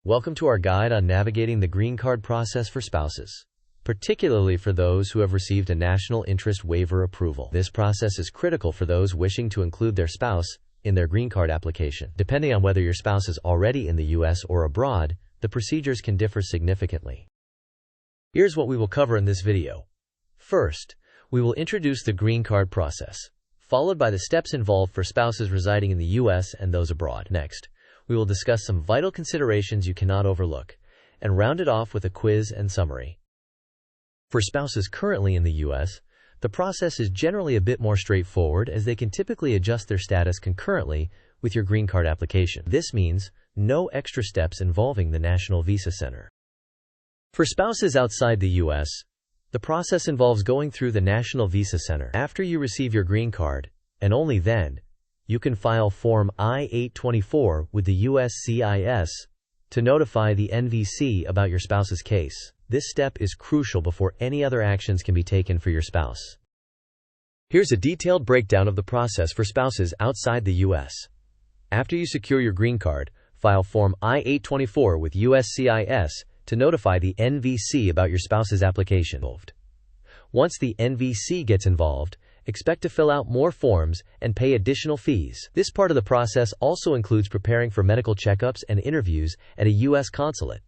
Welcome to our guide on navigating the green card process for spouses, particularly for those who have received a National Interest Waiver approval. This process is critical for those wishing to include their spouse in their green card application. Depending on whether your spouse is already in the U.S. or abroad, the procedures can differ significantly. Here's what we will cover in this video. First, we will introduce the green card process, followed by the steps involved for spouses residing in the U.S. and those abroad. Next, we will discuss some vital considerations you cannot overlook, and round it off with a quiz and summary. For spouses currently in the U.S., the process is generally a bit more straightforward as they can typically adjust their status concurrently with your green card application. This means no extra steps involving the National Visa Center. For spouses outside the U.S., the process involves going through the National Visa Center. After you receive your green card, and only then, you can file Form I-824 with the USCIS to notify the NVC about your spouse's case. This step is crucial before any other actions can be taken for your spouse. Here's a detailed breakdown of the process for spouses outside the U.S. After you secure your green card, file Form I-824 with USCIS to notify the NVC about your spouse's application. Once the NVC gets involved, expect to fill out more forms and pay additional fees. This part of the process also includes preparing for medical checkups and interviews at a U.S. consulate.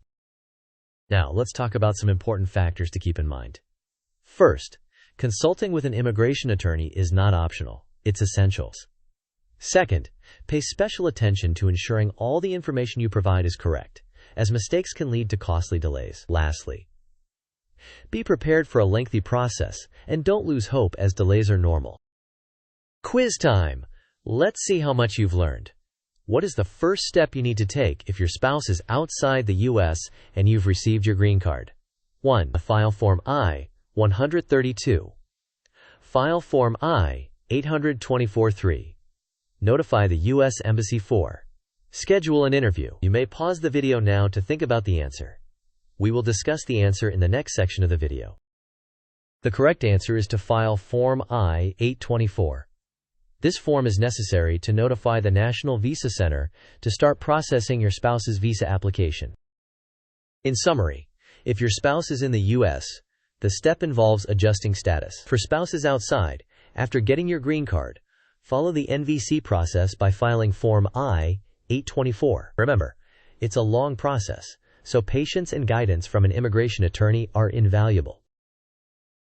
Now, let's talk about some important factors to keep in mind. First, consulting with an immigration attorney is not optional. It's essential. Second, pay special attention to ensuring all the information you provide is correct, as mistakes can lead to costly delays. Lastly, be prepared for a lengthy process and don't lose hope as delays are normal. Quiz time! Let's see how much you've learned. What is the first step you need to take if your spouse is outside the U.S. and you've received your green card? 1. File Form I-132. File Form I-824-3. Notify the U.S. Embassy 4. Schedule an interview. You may pause the video now to think about the answer. We will discuss the answer in the next section of the video. The correct answer is to file Form I-824. This form is necessary to notify the National Visa Center to start processing your spouse's visa application. In summary, if your spouse is in the U.S., the step involves adjusting status. For spouses outside, after getting your green card, follow the NVC process by filing Form I-824. Remember, it's a long process, so patience and guidance from an immigration attorney are invaluable.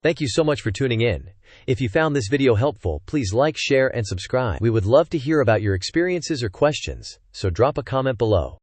Thank you so much for tuning in. If you found this video helpful, please like, share, and subscribe. We would love to hear about your experiences or questions, so drop a comment below.